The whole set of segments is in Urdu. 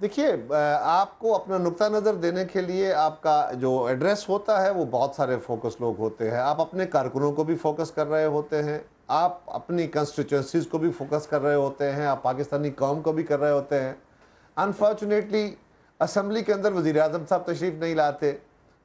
دیکھیے آپ کو اپنا نقطہ نظر دینے کے لیے آپ کا جو ایڈریس ہوتا ہے وہ بہت سارے فوکس لوگ ہوتے ہیں. آپ اپنے کارکنوں کو بھی فوکس کر رہے ہوتے ہیں, آپ اپنی کنسٹیچوئنسیز کو بھی فوکس کر رہے ہوتے ہیں, آپ پاکستانی قوم کو بھی کر رہے ہوتے ہیں. انفارچونیٹلی اسمبلی کے اندر وزیر اعظم صاحب تشریف نہیں لاتے,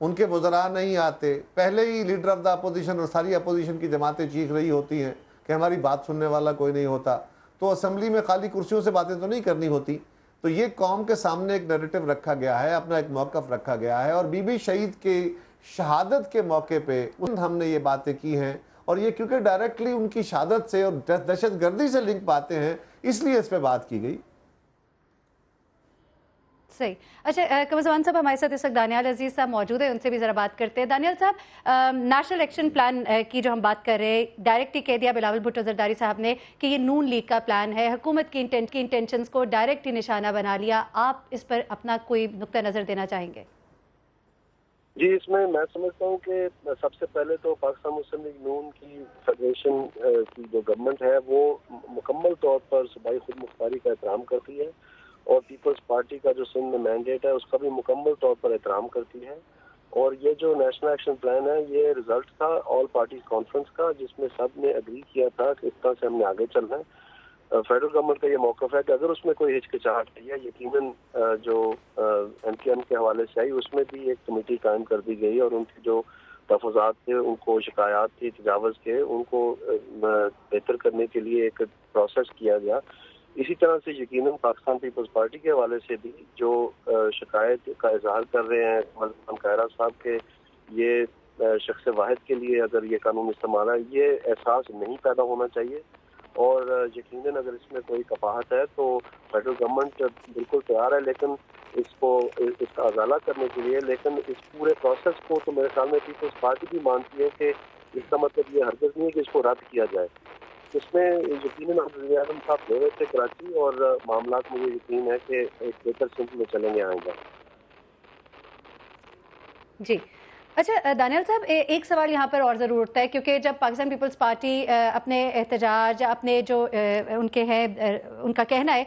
ان کے وزراء نہیں آتے. پہلے ہی لیڈر آف دا اپوزیشن اور ساری اپوزیشن کی جماعتیں چیخ رہی ہوتی ہیں کہ ہماری بات سننے والا کوئی نہیں ہوتا. تو اسمبلی میں خالی کرسیوں سے باتیں تو نہیں کرنی ہوتی. تو یہ قوم کے سامنے ایک نیریٹو رکھا گیا ہے, اپنا ایک موقف رکھا گیا ہے, اور بی بی شہید کی شہادت کے موقع پہ ہم نے یہ باتیں کی ہیں, اور یہ کیونکہ ڈائریکٹلی ان کی شہادت سے اور دہشت گردی سے لنک پاتے ہیں, اس لیے اس پہ بات کی گئی. صحیح. اچھا قمر زمان صاحب ہمارے ساتھ اس وقت دانیال عزیز صاحب موجود ہیں, ان سے بھی ذرا بات کرتے ہیں. دانیال صاحب, نیشنل ایکشن پلان کی جو ہم بات کر رہے ہیں, ڈائریکٹ ہی کہہ دیا بلاول بھٹو زرداری صاحب نے کہ یہ نون لیگ کا پلان ہے, حکومت کی انٹینشنز کو ڈائریکٹ ہی نشانہ بنا لیا. آپ اس پر اپنا کوئی نقطہ نظر دینا چاہیں گے؟ جی, اس میں سمجھتا ہوں کہ سب سے پہلے تو پاکستان مسلم لیگ نون کی فیڈریشن کی جو گورنمنٹ ہے وہ مکمل طور پر صوبائی خود مختاری کا احترام کرتی ہے, اور پیپلز پارٹی کا جو سندھ میں مینڈیٹ ہے اس کا بھی مکمل طور پر احترام کرتی ہے. اور یہ جو نیشنل ایکشن پلان ہے یہ رزلٹ تھا آل پارٹیز کانفرنس کا, جس میں سب نے اگری کیا تھا کہ اس طرح سے ہم نے آگے چلنا ہے. فیڈرل گورنمنٹ کا یہ موقف ہے کہ اگر اس میں کوئی ہچکچاہٹ ہے, یقیناً جو ایم کیو ایم کے حوالے سے آئی اس میں بھی ایک کمیٹی قائم کر دی گئی, اور ان کی جو تحفظات تھے, ان کو شکایات تھی تجاوز کے, ان کو بہتر کرنے کے لیے ایک پروسیس کیا گیا. اسی طرح سے یقیناً پاکستان پیپلز پارٹی کے حوالے سے بھی جو شکایت کا اظہار کر رہے ہیں ملک خیرہ صاحب کے, یہ شخص واحد کے لیے اگر یہ قانون استعمال ہے, یہ احساس نہیں پیدا ہونا چاہیے. اور یقیناً اگر اس میں کوئی کفاہت ہے تو فیڈرل گورنمنٹ بالکل تیار ہے لیکن اس کا ازالہ کرنے کے لیے, لیکن اس پورے پروسیس کو تو میرے خیال میں پیپلز پارٹی بھی مانتی ہے کہ اس کا مطلب یہ ہرگز نہیں ہے کہ اس کو رد کیا جائے. اس میں یقیناً وزیر اعظم صاحب گئے تھے کراچی, اور معاملات مجھے یقین ہے کہ ایک بہتر سمت میں چلیں گے آئندہ. جی. اچھا دانیال صاحب, ایک سوال یہاں پر اور ضرور اٹھتا ہے, کیونکہ جب پاکستان پیپلز پارٹی اپنے احتجاج, اپنے جو ان کے ہیں, ان کا کہنا ہے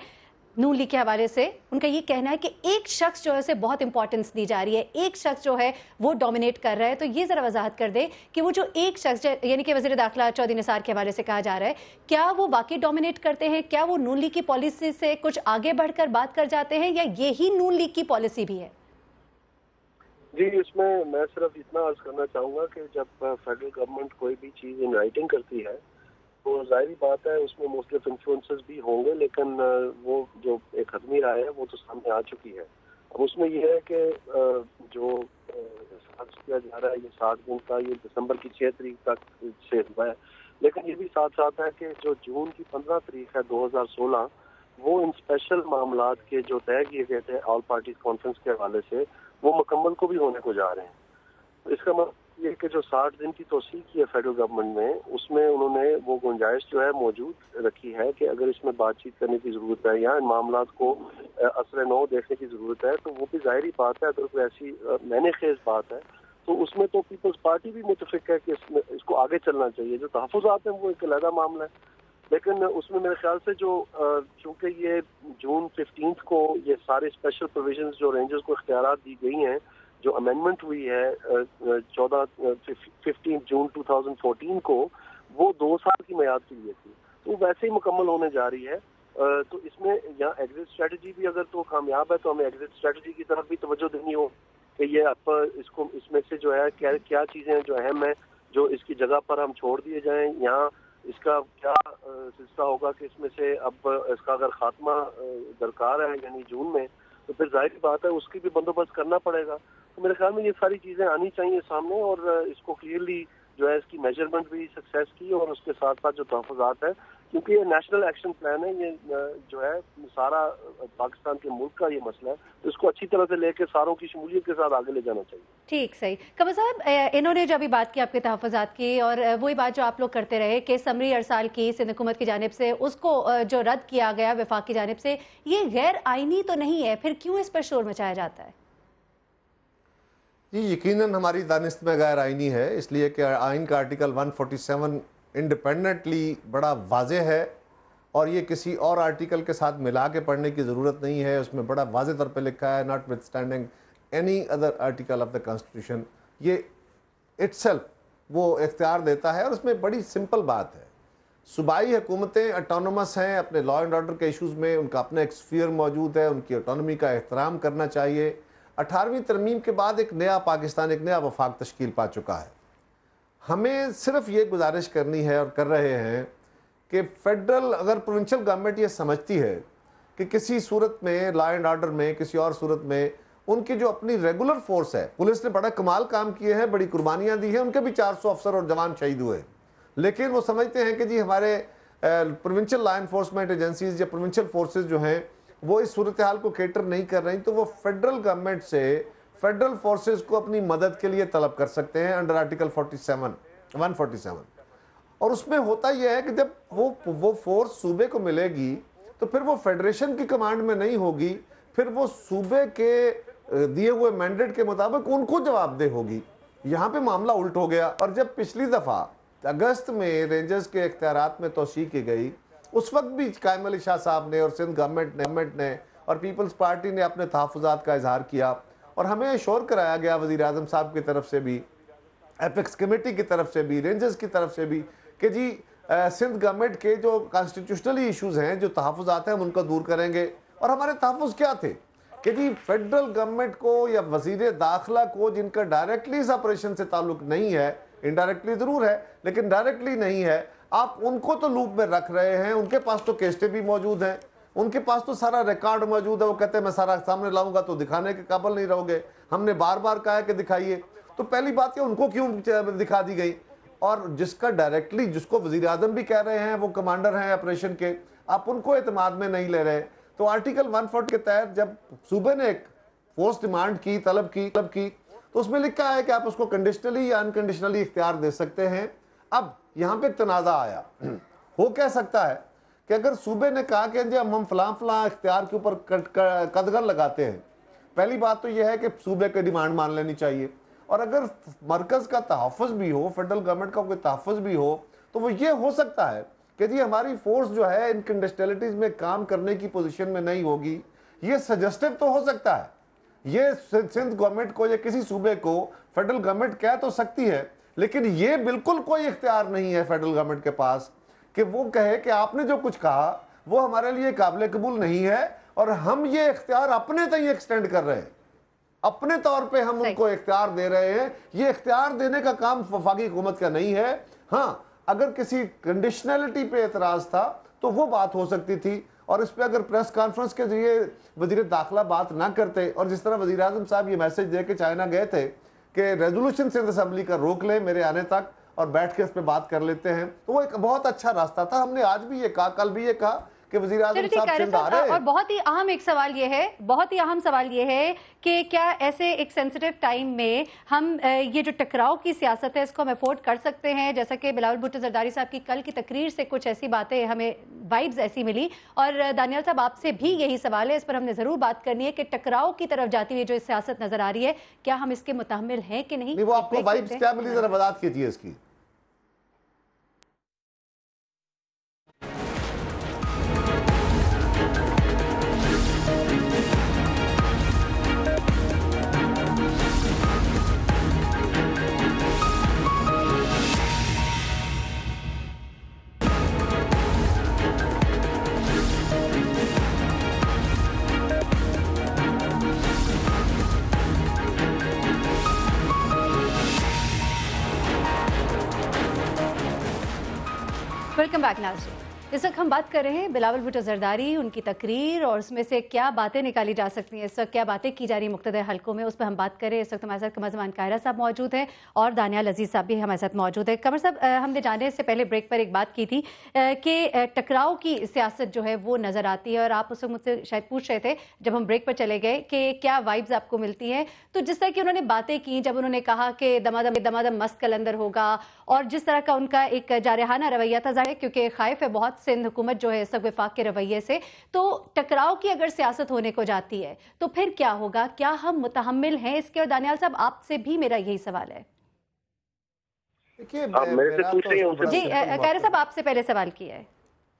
نون لیگ کے حوالے سے, ان کا یہ کہنا ہے کہ ایک شخص جو ہے اسے بہت امپورٹنس دی جا رہی ہے, ایک شخص جو ہے وہ ڈومینیٹ کر رہا ہے. تو یہ ذرا وضاحت کر دیں کہ وہ جو ایک شخص, یعنی کہ وزیر داخلہ چودھری نثار کے حوالے سے کہا جا رہا ہے, کیا وہ واقعی ڈومینیٹ کرتے ہیں؟ کیا وہ نون لیگ کی پالیسی سے کچھ آگے بڑھ کر بات کر جاتے ہیں, یا یہی نون لیگ کی پالیسی بھی ہے؟ جی, اس میں صرف اتنا عرض کرنا چاہوں گا کہ جب فیڈرل گورنمنٹ کوئی بھی چیز ان رائٹنگ کرتی ہے تو ظاہری بات ہے اس میں مختلف انفلوئنسز بھی ہوں گے, لیکن وہ جو ایک حتمی رائے ہے وہ تو سامنے آ چکی ہے. اب اس میں یہ ہے کہ جو کیا جا رہا ہے یہ 7 دن کا, یہ دسمبر کی 6 تاریخ تک سے ہوا ہے, لیکن یہ بھی ساتھ ساتھ ہے کہ جو جون کی 15 تاریخ ہے 2016, وہ ان اسپیشل معاملات کے جو طے کیے گئے تھے آل پارٹیز کانفرنس کے حوالے سے وہ مکمل کو بھی ہونے کو جا رہے ہیں. اس کا مطلب یہ کہ جو 60 دن کی توسیع کی ہے فیڈرل گورنمنٹ نے, اس میں انہوں نے وہ گنجائش جو ہے موجود رکھی ہے کہ اگر اس میں بات چیت کرنے کی ضرورت ہے یا ان معاملات کو اثر نو دیکھنے کی ضرورت ہے, تو وہ بھی ظاہری بات ہے اگر کوئی ایسی معنی خیز بات ہے تو اس میں تو پیپلز پارٹی بھی متفق ہے کہ اس کو آگے چلنا چاہیے. جو تحفظات ہیں وہ ایک علیحدہ معاملہ ہے, لیکن اس میں میرے خیال سے جو چونکہ یہ جون 15 کو یہ سارے اسپیشل پروویژنز جو رینجرز کو اختیارات دی گئی ہیں, جو امینڈمنٹ ہوئی ہے 15 جون 2014 کو, وہ 2 سال کی میعاد کے لیے تھی, تو ویسے ہی مکمل ہونے جا رہی ہے. تو اس میں یہاں ایگزٹ اسٹریٹجی بھی اگر تو کامیاب ہے تو ہمیں ایگزٹ اسٹریٹجی کی طرف بھی توجہ دینی ہو کہ یہ اب اس میں سے جو ہے کیا چیزیں جو اہم ہیں جو اس کی جگہ پر ہم چھوڑ دیے جائیں, یہاں اس کا کیا سلسلہ ہوگا کہ اس میں سے اب اس کا اگر خاتمہ درکار ہے یعنی جون میں, تو پھر ظاہر بات ہے اس کی بھی بندوبست کرنا پڑے گا. تو میرے خیال میں یہ ساری چیزیں آنی چاہیے سامنے, اور اس کو کلیئرلی جو ہے اس کی میجرمنٹ بھی سکسیس کی, اور اس کے ساتھ ساتھ جو تحفظات ہیں, کیونکہ یہ نیشنل ایکشن پلان ہے, یہ جو ہے سارا پاکستان کے ملک کا یہ مسئلہ ہے, تو اس کو اچھی طرح سے لے کے ساروں کی شمولیت کے ساتھ آگے لے جانا چاہیے. ٹھیک, صحیح. قمر صاحب, انہوں نے جو ابھی بات کی آپ کے تحفظات کی, اور وہی بات جو آپ لوگ کرتے رہے کہ سمری ارسال کی سندھ حکومت کی جانب سے, اس کو جو رد کیا گیا وفاق کی جانب سے, یہ غیر آئینی تو نہیں ہے, پھر کیوں اس پر شور مچایا جاتا ہے؟ جی, یقیناً ہماری دانست میں غیر آئینی ہے, اس لیے کہ آئین کا آرٹیکل 147 انڈیپینڈنٹلی بڑا واضح ہے, اور یہ کسی اور آرٹیکل کے ساتھ ملا کے پڑھنے کی ضرورت نہیں ہے. اس میں بڑا واضح طور پہ لکھا ہے not with standing any other article of the constitution. یہ اٹ سیلف وہ اختیار دیتا ہے اور اس میں بڑی سمپل بات ہے. صوبائی حکومتیں اٹانومس ہیں اپنے لا اینڈ آرڈر کے ایشوز میں, ان کا اپنا ایک اسفیئر موجود ہے, ان کی اٹانومی کا احترام کرنا چاہیے. 18ویں ترمیم کے بعد ایک نیا پاکستان, ایک نیا وفاق تشکیل پا چکا ہے. ہمیں صرف یہ گزارش کرنی ہے اور کر رہے ہیں کہ فیڈرل, اگر پروونشل گورنمنٹ یہ سمجھتی ہے کہ کسی صورت میں لا اینڈ آرڈر میں, کسی اور صورت میں ان کی جو اپنی ریگولر فورس ہے, پولیس نے بڑا کمال کام کیے ہیں, بڑی قربانیاں دی ہیں, ان کے بھی 400 افسر اور جوان شہید ہوئے, لیکن وہ سمجھتے ہیں کہ جی ہمارے پروونشل لا انفورسمنٹ ایجنسیز یا پروونشل فورسز جو ہیں وہ اس صورتحال کو کیٹر نہیں کر رہی, تو وہ فیڈرل گورنمنٹ سے فیڈرل فورسز کو اپنی مدد کے لیے طلب کر سکتے ہیں انڈر آرٹیکل 147. اور اس میں ہوتا یہ ہے کہ جب وہ فورس صوبے کو ملے گی تو پھر وہ فیڈریشن کی کمانڈ میں نہیں ہوگی, پھر وہ صوبے کے دیے ہوئے مینڈیٹ کے مطابق ان کو جواب دہ ہوگی. یہاں پہ معاملہ الٹ ہو گیا. اور جب پچھلی دفعہ اگست میں رینجرز کے اختیارات میں توسیع کی گئی, اس وقت بھی قائم علی شاہ صاحب نے اور سندھ گورنمنٹ نے اور پیپلز پارٹی نے اپنے تحفظات کا اظہار کیا, اور ہمیں اشور کرایا گیا وزیر اعظم صاحب کی طرف سے بھی, ایپیکس کمیٹی کی طرف سے بھی, رینجرز کی طرف سے بھی, کہ جی سندھ گورنمنٹ کے جو کانسٹیٹیوشنلی ایشوز ہیں, جو تحفظات ہیں, ہم ان کو دور کریں گے. اور ہمارے تحفظ کیا تھے کہ جی فیڈرل گورنمنٹ کو یا وزیر داخلہ کو, جن کا ڈائریکٹلی اس آپریشن سے تعلق نہیں ہے, انڈائریکٹلی ضرور ہے لیکن ڈائریکٹلی نہیں ہے, آپ ان کو تو لوپ میں رکھ رہے ہیں. ان کے پاس تو کیسٹیں بھی موجود ہیں, ان کے پاس تو سارا ریکارڈ موجود ہے, وہ کہتے ہیں میں سارا سامنے لاؤں گا تو دکھانے کے قابل نہیں رہو گے, ہم نے بار بار کہا ہے کہ دکھائیے. تو پہلی بات کہ ان کو کیوں دکھا دی گئی, اور جس کا ڈائریکٹلی, جس کو وزیر اعظم بھی کہہ رہے ہیں وہ کمانڈر ہیں آپریشن کے, آپ ان کو اعتماد میں نہیں لے رہے. تو آرٹیکل 140 کے تحت جب صوبے نے ایک فورس ڈیمانڈ کی, طلب کی, تو اس میں لکھا ہے کہ آپ اس کو کنڈیشنلی یا انکنڈیشنلی اختیار دے سکتے ہیں. اب یہاں پہ ایک تنازع آیا. ہو کہہ سکتا ہے کہ اگر صوبے نے کہا کہ جی ہم فلاں اختیار کے اوپر قدغن لگاتے ہیں, پہلی بات تو یہ ہے کہ صوبے کی ڈیمانڈ مان لینی چاہیے, اور اگر مرکز کا تحفظ بھی ہو, فیڈرل گورنمنٹ کا کوئی تحفظ بھی ہو, تو وہ یہ ہو سکتا ہے کہ جی ہماری فورس جو ہے ان کنڈیشنلٹیز میں کام کرنے کی پوزیشن میں نہیں ہوگی. یہ سجسٹیو تو ہو سکتا ہے, یہ سندھ گورنمنٹ کو یا کسی صوبے کو فیڈرل گورنمنٹ کہہ تو سکتی ہے, لیکن یہ بالکل کوئی اختیار نہیں ہے فیڈرل گورنمنٹ کے پاس کہ وہ کہے کہ آپ نے جو کچھ کہا وہ ہمارے لیے قابل قبول نہیں ہے, اور ہم یہ اختیار اپنے تئیں ایکسٹینڈ کر رہے ہیں, اپنے طور پہ ہم ان کو اختیار دے رہے ہیں. یہ اختیار دینے کا کام وفاقی حکومت کا نہیں ہے. ہاں اگر کسی کنڈیشنلٹی پہ اعتراض تھا تو وہ بات ہو سکتی تھی, اور اس پہ اگر پریس کانفرنس کے ذریعے وزیر داخلہ بات نہ کرتے, اور جس طرح وزیر اعظم صاحب یہ میسج دے کے چائنا گئے تھے کہ ریزولوشن سندھ اسمبلی کا روک لیں میرے آنے تک اور بیٹھ کے اس پہ بات کر لیتے ہیں, تو وہ ایک بہت اچھا راستہ تھا. ہم نے آج بھی یہ کہا, کل بھی یہ کہا کہ وزیر اعظم صاحب سندھ آ رہے ہیں. اور بہت ہی اہم ایک سوال یہ ہے, بہت ہی اہم سوال یہ ہے کہ کیا ایسے ایک سینسیٹیو ٹائم میں ہم یہ جو ٹکراؤ کی سیاست ہے اس کو ہم افورڈ کر سکتے ہیں؟ جیسا کہ بلاول بھٹو زرداری صاحب کی کل کی تقریر سے کچھ ایسی باتیں ہمیں وائبز ایسی ملی, اور دانیال صاحب آپ سے بھی یہی سوال ہے, اس پر ہم نے ضرور بات کرنی ہے کہ ٹکراؤ کی طرف جاتی ہوئی جو سیاست نظر آ رہی ہے کیا ہم اس کے متحمل ہیں کہ نہیں؟ وہ آپ کو وائبز کیا ملی, ذرا وضاحت کیجیے اس کی. ویلکم بیک ناظرین. اس وقت ہم بات کر رہے ہیں بلاول بھٹو زرداری, ان کی تقریر اور اس میں سے کیا باتیں نکالی جا سکتی ہیں, اس وقت کیا باتیں کی جا رہی ہیں مختلف حلقوں میں, اس پہ ہم بات کریں. اس وقت ہمارے ساتھ قمر زمان قاہرہ صاحب موجود ہیں اور دانیال عزیز صاحب بھی ہمارے ساتھ موجود ہیں. قمر صاحب, ہم نے جانے سے پہلے بریک پر ایک بات کی تھی کہ ٹکراؤ کی سیاست جو ہے وہ نظر آتی ہے, اور آپ اس وقت مجھ سے شاید پوچھ رہے تھے جب ہم بریک پر چلے گئے کہ کیا وائبز آپ کو ملتی ہیں. تو جس طرح کی انہوں نے باتیں کی, جب انہوں نے کہا کہ دمادم مست کلندر ہوگا, اور جس طرح کا ان کا ایک جارحانہ رویہ تھا, ظاہر کیونکہ خائف ہے بہت سندھ حکومت جو ہے اس وفاق کے رویے سے, تو ٹکراؤ کی اگر سیاست ہونے کو جاتی ہے تو پھر کیا ہوگا, کیا ہم متحمل ہیں اس کے؟ اور دانیال صاحب آپ سے بھی میرا یہی سوال ہے. جی قاہرہ صاحب آپ سے پہلے سوال کیا ہے.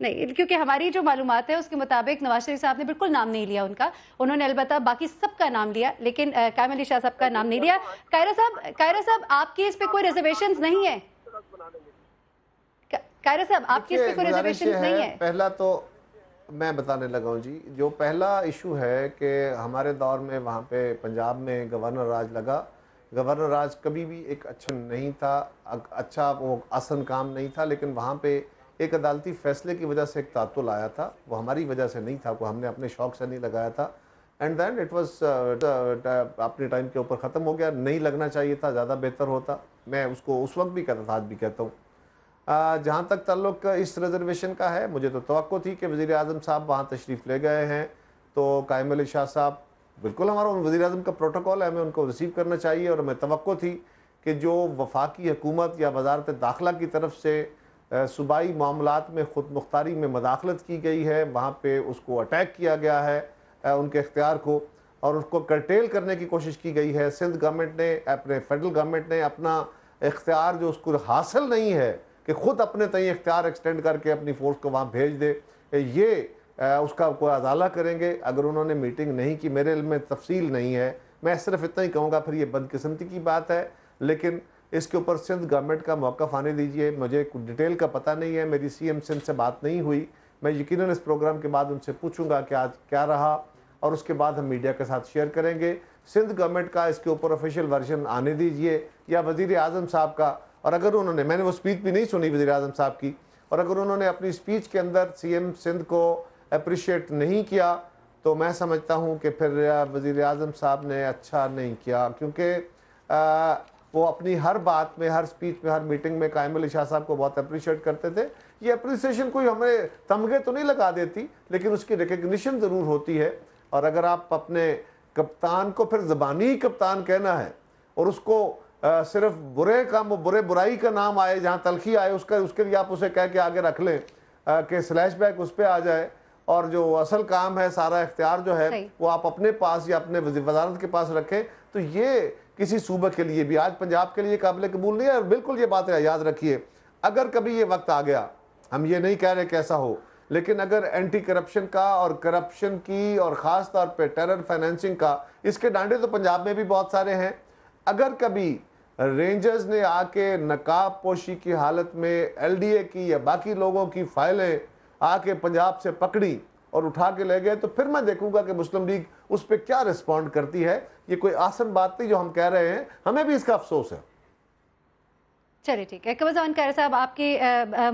نہیں، کیونکہ ہماری جو معلومات ہے اس کے مطابق نواز شریف صاحب نے بالکل نام نہیں لیا ان کا، انہوں نے البتہ باقی سب کا نام لیا، لیکن قائم علی شاہ صاحب کا نام نہیں لیا۔ قاہرہ صاحب آپ کی اس پہ کوئی ریزرویشنز نہیں ہے؟ قاہرہ صاحب آپ کی اس پہ کوئی ریزرویشنز نہیں ہے؟ پہلا تو میں بتانے لگا ہوں جی، جو پہلا ایشو ہے کہ ہمارے دور میں وہاں پہ پنجاب میں گورنر راج لگا، گورنر راج کبھی بھی ایک اچھا نہیں تھا، اچھا وہ آسن کام نہیں تھا، لیکن وہاں پہ ایک عدالتی فیصلے کی وجہ سے ایک تعطل آیا تھا، وہ ہماری وجہ سے نہیں تھا، وہ ہم نے اپنے شوق سے نہیں لگایا تھا، اینڈ دین اٹ واز اپنے ٹائم کے اوپر ختم ہو گیا، نہیں لگنا چاہیے تھا، زیادہ بہتر ہوتا، میں اس کو اس وقت بھی کہتا تھا، آج بھی کہتا ہوں۔ جہاں تک تعلق اس ریزرویشن کا ہے، مجھے تو توقع تھی کہ وزیر اعظم صاحب وہاں تشریف لے گئے ہیں، تو قائم علی شاہ صاحب بالکل ہمارا وزیر اعظم کا پروٹوکول ہے، ہمیں ان کو ریسیو کرنا چاہیے، اور ہمیں توقع تھی کہ جو وفاقی حکومت یا وزارت داخلہ کی طرف سے صوبائی معاملات میں خود مختاری میں مداخلت کی گئی ہے، وہاں پہ اس کو اٹیک کیا گیا ہے، ان کے اختیار کو، اور اس کو کرٹیل کرنے کی کوشش کی گئی ہے۔ سندھ گورنمنٹ نے، اپنے فیڈرل گورنمنٹ نے اپنا اختیار جو اس کو حاصل نہیں ہے کہ خود اپنے تئیں اختیار ایکسٹینڈ کر کے اپنی فورس کو وہاں بھیج دے، یہ اس کا کوئی ازالہ کریں گے۔ اگر انہوں نے میٹنگ نہیں کی، میرے علم میں تفصیل نہیں ہے، میں صرف اتنا ہی کہوں گا، پھر یہ بدقسمتی کی بات ہے، لیکن اس کے اوپر سندھ گورنمنٹ کا موقف آنے دیجئے۔ مجھے ڈیٹیل کا پتہ نہیں ہے، میری سی ایم سندھ سے بات نہیں ہوئی، میں یقیناً اس پروگرام کے بعد ان سے پوچھوں گا کہ آج کیا رہا، اور اس کے بعد ہم میڈیا کے ساتھ شیئر کریں گے۔ سندھ گورنمنٹ کا اس کے اوپر آفیشیل ورژن آنے دیجئے، یا وزیر اعظم صاحب کا، اور اگر انہوں نے، میں نے وہ سپیچ بھی نہیں سنی وزیر اعظم صاحب کی، اور اگر انہوں نے اپنی سپیچ کے اندر سی ایم سندھ کو اپریشیٹ نہیں کیا، تو میں سمجھتا ہوں کہ پھر وزیر اعظم صاحب نے اچھا نہیں کیا، کیونکہ وہ اپنی ہر بات میں، ہر سپیچ میں، ہر میٹنگ میں قائم علی شاہ صاحب کو بہت اپریشیٹ کرتے تھے۔ یہ اپریسیشن کوئی ہمیں تمغے تو نہیں لگا دیتی، لیکن اس کی ریکگنیشن ضرور ہوتی ہے، اور اگر آپ اپنے کپتان کو پھر زبانی کپتان کہنا ہے، اور اس کو صرف برے کام، برائی کا نام آئے، جہاں تلخی آئے، اس کے لیے آپ اسے کہہ کے آگے رکھ لیں کہ سلیش بیک اس پہ آ جائے، اور جو اصل کام ہے، سارا اختیار جو ہے وہ آپ اپنے پاس یا اپنے وزارت کے پاس رکھیں، تو یہ کسی صوبہ کے لیے بھی، آج پنجاب کے لیے قابل قبول نہیں ہے۔ اور بالکل یہ بات یاد رکھیے، اگر کبھی یہ وقت آ گیا، ہم یہ نہیں کہہ رہے کہ ایسا ہو، لیکن اگر اینٹی کرپشن کا اور کرپشن کی اور خاص طور پہ ٹیرر فائنینسنگ کا، اس کے ڈانڈے تو پنجاب میں بھی بہت سارے ہیں، اگر کبھی رینجرز نے آ کے نقاب پوشی کی حالت میں ایل ڈی اے کی یا باقی لوگوں کی فائلیں آ کے پنجاب سے پکڑی اور اٹھا کے لے گئے، تو پھر میں دیکھوں گا کہ مسلم لیگ اس پہ کیا رسپونڈ کرتی ہے۔ یہ کوئی آسان بات نہیں جو ہم کہہ رہے ہیں، ہمیں بھی اس کا افسوس ہے۔ چلے ٹھیک ہے، قمر زمان قاہرہ صاحب، آپ کے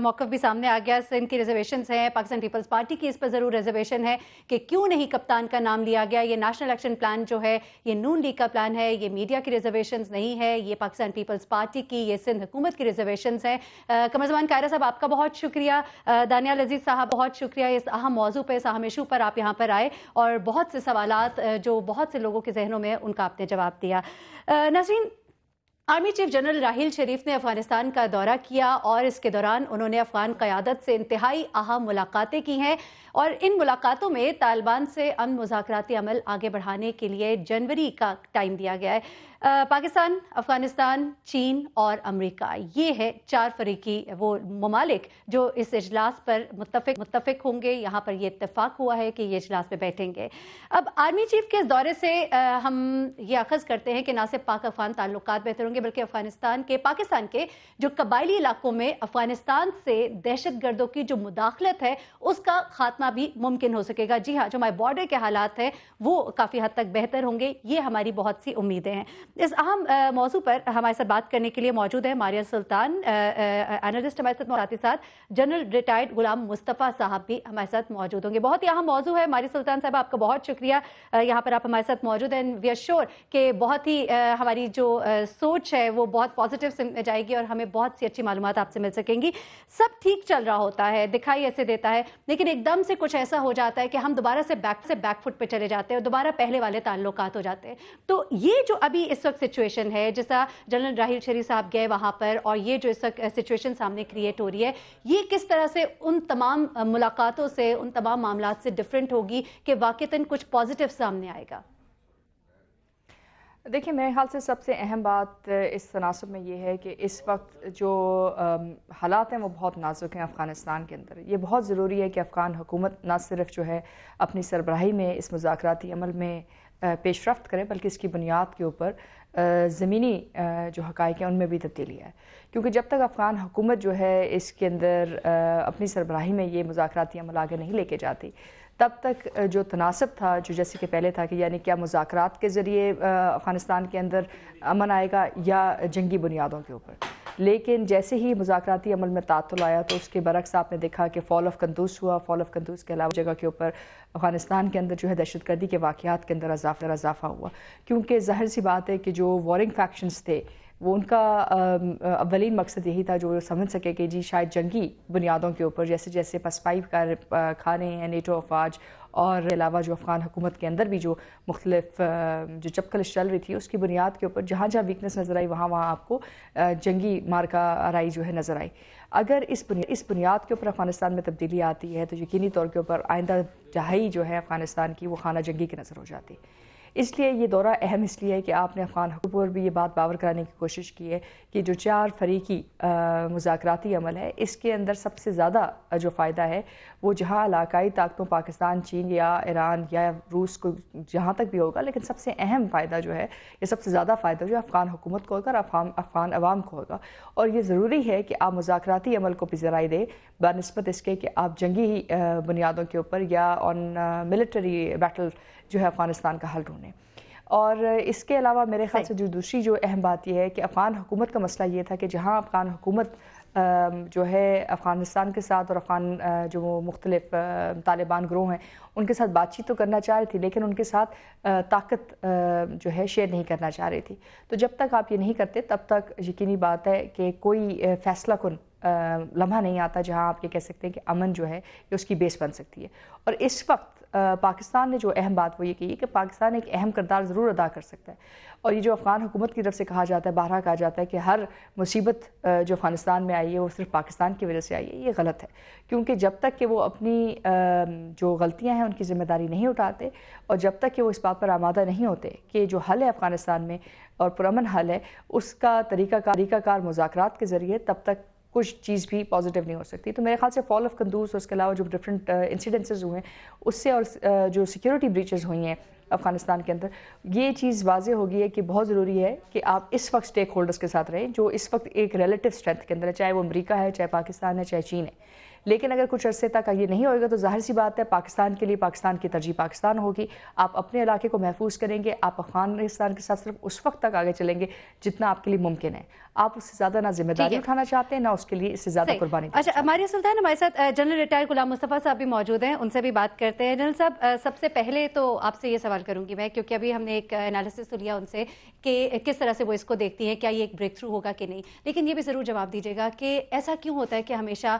موقف بھی سامنے آ گیا، سندھ کی ریزرویشنز ہیں، پاکستان پیپلز پارٹی کی اس پر ضرور ریزرویشن ہے کہ کیوں نہیں کپتان کا نام لیا گیا۔ یہ نیشنل ایکشن پلان جو ہے یہ نون لیگ کا پلان ہے، یہ میڈیا کی ریزرویشنز نہیں ہے، یہ پاکستان پیپلز پارٹی کی، یہ سندھ حکومت کی ریزرویشنز ہیں۔ قمر زمان قاہرہ صاحب، آپ کا بہت شکریہ، دانیال عزیز صاحب بہت شکریہ، اس اہم موضوع پہ، اس اہم ایشو پر آپ یہاں پر آئے، اور بہت سے سوالات جو بہت سے لوگوں کے ذہنوں میں ان کا آپ نے جواب دیا۔ ناظرین، army chief general Raheel Sharif نے افغانستان کا دورہ کیا، اور اس کے دوران انہوں نے افغان قیادت سے انتہائی اہم ملاقاتیں کی ہیں، اور ان ملاقاتوں میں طالبان سے امن مذاکراتی عمل آگے بڑھانے کے لیے جنوری کا ٹائم دیا گیا ہے۔ پاکستان، افغانستان، چین اور امریکہ، یہ ہے 4 فریقی وہ ممالک جو اس اجلاس پر متفق ہوں گے۔ یہاں پر یہ اتفاق ہوا ہے کہ یہ اجلاس پہ بیٹھیں گے۔ اب آرمی چیف کے اس دورے سے ہم یہ اخذ کرتے ہیں کہ نہ صرف پاک افغان تعلقات بہتر ہوں گے، بلکہ پاکستان کے جو قبائلی علاقوں میں افغانستان سے دہشت گردوں کی جو مداخلت ہے اس کا خاتمہ بھی ممکن ہو سکے گا۔ جی ہاں، جو ہمارے بارڈر کے حالات ہیں وہ کافی حد تک بہتر ہوں گے، یہ ہماری بہت سی امیدیں ہیں۔ اس اہم موضوع پر ہمارے ساتھ بات کرنے کے لیے موجود ہے ماریہ سلطان، اینالسٹ ہمارے ساتھ ہی ساتھ جنرل ریٹائرڈ غلام مصطفیٰ صاحب بھی ہمارے ساتھ موجود ہوں گے۔ بہت ہی اہم موضوع ہے۔ ماریہ سلطان صاحب، آپ کا بہت شکریہ، یہاں پر آپ ہمارے ساتھ موجود ہیں۔ وی آر شیور کہ بہت ہی ہماری جو سوچ ہے وہ بہت پازیٹیو سمت میں جائے گی، اور ہمیں بہت سی اچھی معلومات آپ سے مل سکیں گی۔ سب ٹھیک چل رہا ہوتا ہے، دکھائی ایسے دیتا ہے، لیکن ایک دم سے کچھ ایسا ہو جاتا ہے کہ ہم دوبارہ سے بیک فٹ پہ چلے جاتے ہیں، اور دوبارہ پہلے والے تعلقات ہو جاتے ہیں۔ تو یہ جو ابھی اس وقت سچویشن ہے، جیسا جنرل راحیل شریف صاحب گئے وہاں پر، اور یہ جو اس وقت سچویشن سامنے کریٹ ہو رہی ہے، یہ کس طرح سے ان تمام ملاقاتوں سے، ان تمام معاملات سے ڈفرینٹ ہوگی کہ واقعتاً کچھ پازیٹیو سامنے آئے گا؟ دیکھیں میرے خیال سے سب سے اہم بات اس تناسب میں یہ ہے کہ اس وقت جو حالات ہیں وہ بہت نازک ہیں افغانستان کے اندر. یہ بہت ضروری ہے کہ افغان حکومت نہ صرف جو ہے اپنی سربراہی میں اس مذاکراتی عمل میں پیش رفت کرے بلکہ اس کی بنیاد کے اوپر زمینی جو حقائق ہیں ان میں بھی تبدیلی ہے. کیونکہ جب تک افغان حکومت جو ہے اس کے اندر اپنی سربراہی میں یہ مذاکراتی عمل آگے نہیں لے کے جاتی تب تک جو تناسب تھا جو جیسے کہ پہلے تھا کہ یعنی کیا مذاکرات کے ذریعے افغانستان کے اندر امن آئے گا یا جنگی بنیادوں کے اوپر. لیکن جیسے ہی مذاکراتی عمل میں تعطل آیا تو اس کے برعکس آپ نے دیکھا کہ فال آف قندوز ہوا. فال آف قندوز کے علاوہ جگہ کے اوپر افغانستان کے اندر جو ہے دہشت گردی کے واقعات کے اندر اضافہ ہوا. کیونکہ ظاہر سی بات ہے کہ جو وارنگ فیکشنز تھے وہ ان کا اولین مقصد یہی تھا جو وہ سمجھ سکے کہ جی شاید جنگی بنیادوں کے اوپر جیسے جیسے پسپائی کھا رہے ہیں نیٹو افواج اور علاوہ جو افغان حکومت کے اندر بھی جو مختلف جو چپکلش چل رہی تھی اس کی بنیاد کے اوپر جہاں جہاں ویکنس نظر آئی وہاں آپ کو جنگی مارکا آرائی جو ہے نظر آئی. اگر اس بنیاد کے اوپر افغانستان میں تبدیلی آتی ہے تو یقینی طور کے اوپر آئندہ دہائی جو ہے افغانستان کی وہ خانہ جنگی کی نظر ہو جاتی. اس لیے یہ دورہ اہم اس لیے ہے کہ آپ نے افغان حکومت پر بھی یہ بات باور کرانے کی کوشش کی ہے کہ جو 4 فریقی مذاکراتی عمل ہے اس کے اندر سب سے زیادہ جو فائدہ ہے وہ جہاں علاقائی طاقتوں پاکستان چین یا ایران یا روس کو جہاں تک بھی ہوگا لیکن سب سے اہم فائدہ جو ہے یہ سب سے زیادہ فائدہ جو افغان حکومت کو ہوگا اور افغان عوام کو ہوگا. اور یہ ضروری ہے کہ آپ مذاکراتی عمل کو پذیرائی دیں بنسبت اس کے کہ آپ جنگی بنیادوں کے اوپر یا آن ملٹری بیٹل جو ہے افغانستان کا حل ڈھونڈیں. اور اس کے علاوہ میرے خیال سے جو دوسری جو اہم بات یہ ہے کہ افغان حکومت کا مسئلہ یہ تھا کہ جہاں افغان حکومت جو ہے افغانستان کے ساتھ اور افغان جو مختلف طالبان گروہ ہیں ان کے ساتھ بات چیت تو کرنا چاہ رہی تھی لیکن ان کے ساتھ طاقت جو ہے شیئر نہیں کرنا چاہ رہی تھی. تو جب تک آپ یہ نہیں کرتے تب تک یقینی بات ہے کہ کوئی فیصلہ کن لمحہ نہیں آتا جہاں آپ یہ کہہ سکتے ہیں کہ امن جو ہے یہ اس کی بیس بن سکتی ہے. اور اس وقت پاکستان نے جو اہم بات وہ یہ کی کہ پاکستان ایک اہم کردار ضرور ادا کر سکتا ہے. اور یہ جو افغان حکومت کی طرف سے کہا جاتا ہے بارہا کہا جاتا ہے کہ ہر مصیبت جو افغانستان میں آئی ہے وہ صرف پاکستان کی وجہ سے آئی ہے, یہ غلط ہے. کیونکہ جب تک کہ وہ اپنی جو غلطیاں ہیں ان کی ذمہ داری نہیں اٹھاتے اور جب تک کہ وہ اس بات پر آمادہ نہیں ہوتے کہ جو حل ہے افغانستان میں اور پرامن حل ہے اس کا طریقہ کار مذاکرات کے ذریعے تب تک کچھ چیز بھی پازیٹیو نہیں ہو سکتی. تو میرے خیال سے فال آف قندوز اور اس کے علاوہ جو ڈفرینٹ انسیڈنسز ہوئے ہیں اس سے اور جو سیکیورٹی بریچز ہوئی ہیں افغانستان کے اندر یہ چیز واضح ہوگی ہے کہ بہت ضروری ہے کہ آپ اس وقت اسٹیک ہولڈرز کے ساتھ رہیں جو اس وقت ایک ریلیٹیو اسٹرینتھ کے اندر ہے, چاہے وہ امریکہ ہے, چاہے پاکستان ہے, چاہے چین ہے. لیکن اگر کچھ عرصے تک یہ نہیں ہوئے گا تو ظاہر سی بات ہے پاکستان کے لیے پاکستان کی ترجیح پاکستان ہوگی. آپ اپنے علاقے کو محفوظ کریں گے, آپ افغانستان کے ساتھ صرف اس وقت تک آگے چلیں گے جتنا آپ کے لیے ممکن ہے. آپ اس سے زیادہ نہ ذمہ داری اٹھانا چاہتے ہیں نہ اس کے لیے اس سے زیادہ قربانی. اچھا ماریہ سلطان, ہمارے ساتھ جنرل ریٹائر غلام مصطفیٰ صاحب بھی موجود ہیں, ان سے بھی بات کرتے ہیں. جنرل صاحب, سب سے پہلے تو آپ سے یہ سوال کروں گی میں کیونکہ ابھی ہم نے ایک انالیسس تو لیا ان سے کہ کس طرح سے وہ اس کو دیکھتی ہیں, کیا یہ ایک بریک تھرو ہوگا کہ نہیں, لیکن یہ بھی ضرور جواب دیجیے گا کہ ایسا کیوں ہوتا ہے کہ ہمیشہ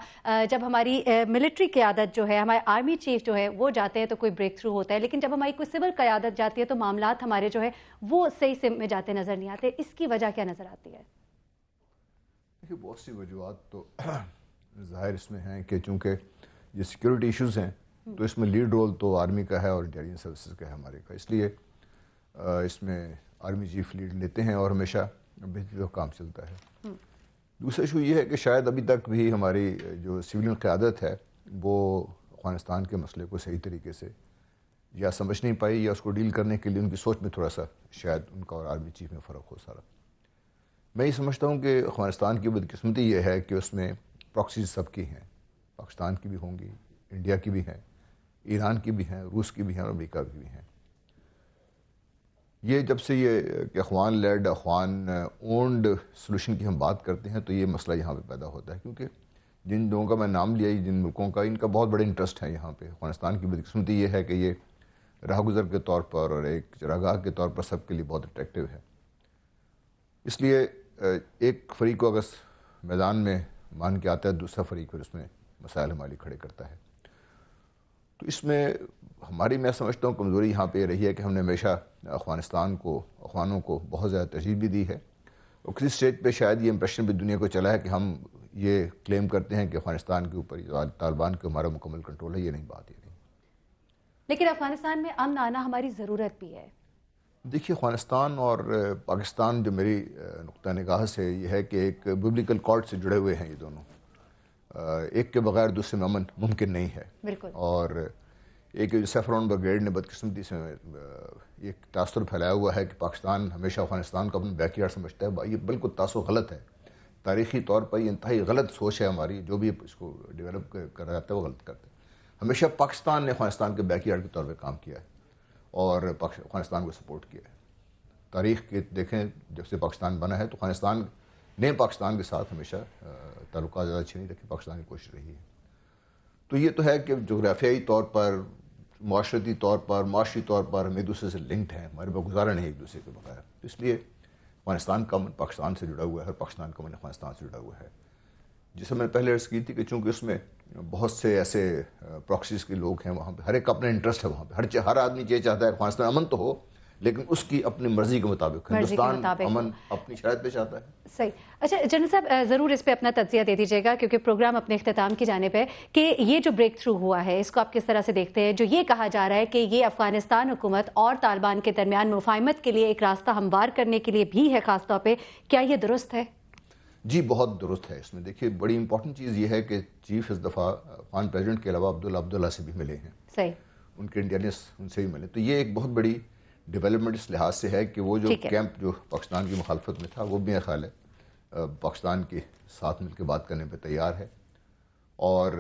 جب ہماری ملٹری قیادت جو ہے, ہمارے آرمی چیف جو ہے وہ جاتے ہیں تو کوئی بریک تھرو ہوتا ہے, لیکن جب ہماری کوئی سول قیادت جاتی ہے تو معاملات ہمارے جو ہے وہ صحیح سمت میں جاتے نظر نہیں آتے. اس کی وجہ کیا نظر آتی ہے؟ دیکھیے بہت سی وجوہات تو ظاہر اس میں ہیں کہ چونکہ یہ سیکیورٹی ایشوز ہیں تو اس میں لیڈ رول تو آرمی کا ہے اور انٹیلیجنس سروسز کا ہے ہمارے کا, اس لیے اس میں آرمی چیف لیڈ لیتے ہیں اور ہمیشہ بہتر کام چلتا ہے. دوسرا ایشو یہ ہے کہ شاید ابھی تک بھی ہماری جو سویلین قیادت ہے وہ افغانستان کے مسئلے کو صحیح طریقے سے یا سمجھ نہیں پائی یا اس کو ڈیل کرنے کے لیے ان کی سوچ میں تھوڑا سا شاید ان کا اور آرمی چیف میں فرق ہو سارا. میں یہ سمجھتا ہوں کہ افغانستان کی بدقسمتی یہ ہے کہ اس میں پراکسیز سب کی ہیں, پاکستان کی بھی ہوں گی, انڈیا کی بھی ہیں, ایران کی بھی ہیں, روس کی بھی ہیں اور امریکہ کی بھی ہیں. یہ جب سے یہ کہ اخوان لیڈ اخوان اونڈ سلوشن کی ہم بات کرتے ہیں تو یہ مسئلہ یہاں پہ پیدا ہوتا ہے کیونکہ جن لوگوں کا میں نام لیا, جن ملکوں کا, ان کا بہت بڑے انٹرسٹ ہے یہاں پہ. افغانستان کی بدقسمتی یہ ہے کہ یہ راہ گزر کے طور پر اور ایک چراگاہ کے طور پر سب کے لیے بہت اٹریکٹیو ہے. اس لیے ایک فریق کو اگر میدان میں مان کے آتا ہے دوسرا فریق پھر اس میں مسائل ہمارے کھڑے کرتا ہے. تو اس میں ہماری میں سمجھتا ہوں کمزوری یہاں پہ یہ رہی ہے کہ ہم نے ہمیشہ افغانستان کو, افغانوں کو بہت زیادہ ترجیح بھی دی ہے اور کسی اسٹیج پہ شاید یہ امپریشن بھی دنیا کو چلا ہے کہ ہم یہ کلیم کرتے ہیں کہ افغانستان کے اوپر طالبان کے ہمارا مکمل کنٹرول ہے. یہ نہیں بات, یہ نہیں. لیکن افغانستان میں امن آنا ہماری ضرورت بھی ہے. دیکھیے افغانستان اور پاکستان جو میری نقطہ نگاہ سے یہ ہے کہ ایک ببلیکل کارڈ سے جڑے ہوئے ہیں یہ دونوں. ایک کے بغیر دوسرے میں امن ممکن نہیں ہے. بالکل. اور ایک سیفرون بریگیڈ نے بدقسمتی سے یہ تاثر پھیلایا ہوا ہے کہ پاکستان ہمیشہ افغانستان کو اپنا بیک یارڈ سمجھتا ہے. یہ بالکل تاثر غلط ہے. تاریخی طور پر یہ انتہائی غلط سوچ ہے ہماری. جو بھی اس کو ڈیولپ کر رہا ہے وہ غلط کرتے ہیں. ہمیشہ پاکستان نے افغانستان کے بیک یارڈ کے طور پہ کام کیا ہے اور افغانستان کو سپورٹ کیا ہے. تاریخ کے دیکھیں جب سے پاکستان بنا ہے تو افغانستان نے پاکستان کے ساتھ ہمیشہ تعلقات زیادہ اچھے نہیں رکھے. پاکستان کی کوشش رہی ہے. تو یہ تو ہے کہ جغرافیائی طور پر, معاشرتی طور پر, معاشی طور پر ہم ایک دوسرے سے لنکڈ ہیں. ہمارے پاس گزارا نہیں ایک دوسرے کے بغیر. اس لیے افغانستان کا امن پاکستان سے جڑا ہوا ہے اور پاکستان کا امن افغانستان سے جڑا ہوا ہے. جسے میں نے پہلے عرض کی تھی کہ چونکہ اس میں بہت سے ایسے پراکسیز کے لوگ ہیں وہاں پہ, ہر ایک کا اپنا انٹرسٹ ہے وہاں پہ. ہر آدمی یہ چاہتا ہے افغانستان امن تو ہو لیکن اس کی اپنی مرضی کے مطابق. ہندوستان امن اپنی شرائط پہ چاہتا ہے. صحیح. اچھا جنرل صاحب ضرور اس پہ اپنا تجزیہ دے دیجیے گا کیونکہ پروگرام اپنے اختتام کی جانب ہے کہ یہ جو بریک تھرو ہوا ہے اس کو آپ کس طرح سے دیکھتے ہیں؟ جو یہ کہا جا رہا ہے کہ یہ افغانستان حکومت اور طالبان کے درمیان مفاہمت کے لیے ایک راستہ ہموار کرنے کے لیے بھی ہے خاص طور پہ, کیا یہ درست ہے؟ جی بہت درست ہے. اس میں دیکھیے بڑی امپورٹنٹ چیز یہ ہے کہ چیف اس دفعہ افغان پریزیڈنٹ کے علاوہ عبداللہ سے بھی ملے ہیں. صحیح. ان کے انٹیلیجنس ان سے بھی ملے. تو یہ ایک بہت بڑی ڈیولپمنٹ اس لحاظ سے ہے کہ وہ جو کیمپ جو پاکستان کی مخالفت میں تھا وہ بھی میرا خیال ہے پاکستان کے ساتھ مل کے بات کرنے پہ تیار ہے. اور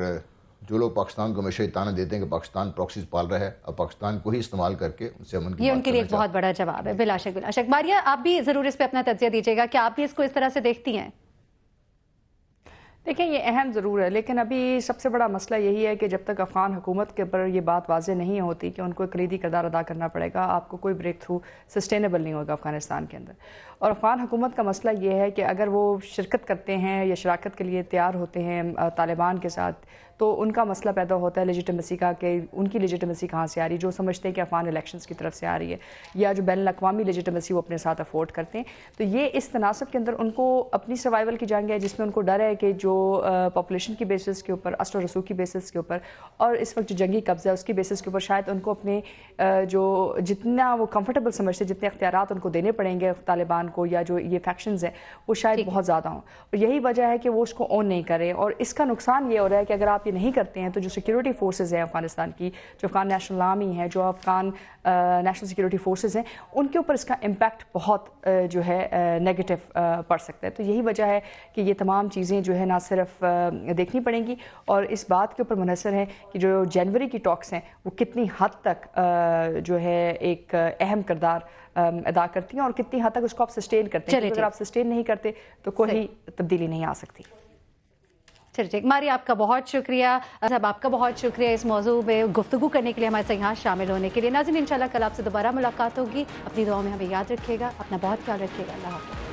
جو لوگ پاکستان کو ہمیشہ طعنہ دیتے ہیں کہ پاکستان پراکسیز پال رہا ہے, اب پاکستان کو ہی استعمال کر کے ان سے امن کی یہ ان کے لیے ایک بہت بڑا جواب ہے. بلا شک. ماریہ آپ بھی ضرور اس پہ اپنا تجزیہ دیجیے گا کہ آپ بھی اس کو اس طرح سے دیکھتی ہیں؟ دیکھیں یہ اہم ضرور ہے لیکن ابھی سب سے بڑا مسئلہ یہی ہے کہ جب تک افغان حکومت کے اوپر یہ بات واضح نہیں ہوتی کہ ان کو کلیدی کردار ادا کرنا پڑے گا, آپ کو کوئی بریک تھرو سسٹینیبل نہیں ہوگا افغانستان کے اندر. اور افغان حکومت کا مسئلہ یہ ہے کہ اگر وہ شرکت کرتے ہیں یا شراکت کے لیے تیار ہوتے ہیں طالبان کے ساتھ تو ان کا مسئلہ پیدا ہوتا ہے لیجیٹیمیسی کا کہ ان کی لیجیٹیمیسی کہاں سے آ رہی ہے, جو سمجھتے ہیں کہ افغان الیکشنز کی طرف سے آ رہی ہے یا جو بین الاقوامی لیجیٹیمیسی وہ اپنے ساتھ افورڈ کرتے ہیں. تو یہ اس تناسب کے اندر ان کو اپنی سروائیول کی جنگ ہے جس میں ان کو ڈر ہے کہ جو پاپولیشن کی بیسس کے اوپر, اثر و رسوخ کی بیسس کے اوپر اور اس وقت جو جنگی قبضہ ہے اس کی بیسس کے اوپر شاید ان کو اپنے جو جتنا وہ کمفرٹیبل سمجھتے ہیں جتنے اختیارات ان کو دینے پڑیں گے طالبان کو یا جو یہ فیکشنز ہیں وہ شاید بہت زیادہ ہوں. اور یہی وجہ ہے کہ وہ اس کو اون نہیں کریں. اور اس کا نقصان یہ ہو رہا ہے کہ اگر آپ یہ نہیں کرتے ہیں تو جو سیکیورٹی فورسز ہیں افغانستان کی, جو افغان نیشنل آرمی ہے, جو افغان نیشنل سیکیورٹی فورسز ہیں, ان کے اوپر اس کا امپیکٹ بہت جو ہے نیگیٹو پڑ سکتا ہے. تو یہی وجہ ہے کہ یہ تمام چیزیں جو ہے نہ صرف دیکھنی پڑیں گی اور اس بات کے اوپر منحصر ہے کہ جو جنوری کی ٹاکس ہیں وہ کتنی حد تک جو ہے ایک اہم کردار ادا کرتی ہیں اور کتنی حد تک اس کو آپ سسٹین کرتے ہیں. اگر آپ سسٹین نہیں کرتے تو کوئی تبدیلی نہیں آ سکتی. چلیے ماری آپ کا بہت شکریہ. صاحب آپ کا بہت شکریہ اس موضوع میں گفتگو کرنے کے لیے, ہمارے ساتھ یہاں شامل ہونے کے لیے. ناظرین انشاءاللہ کل آپ سے دوبارہ ملاقات ہوگی. اپنی دعاؤں میں ہمیں یاد رکھیے گا. اپنا بہت خیال رکھیے گا. اللہ حافظ.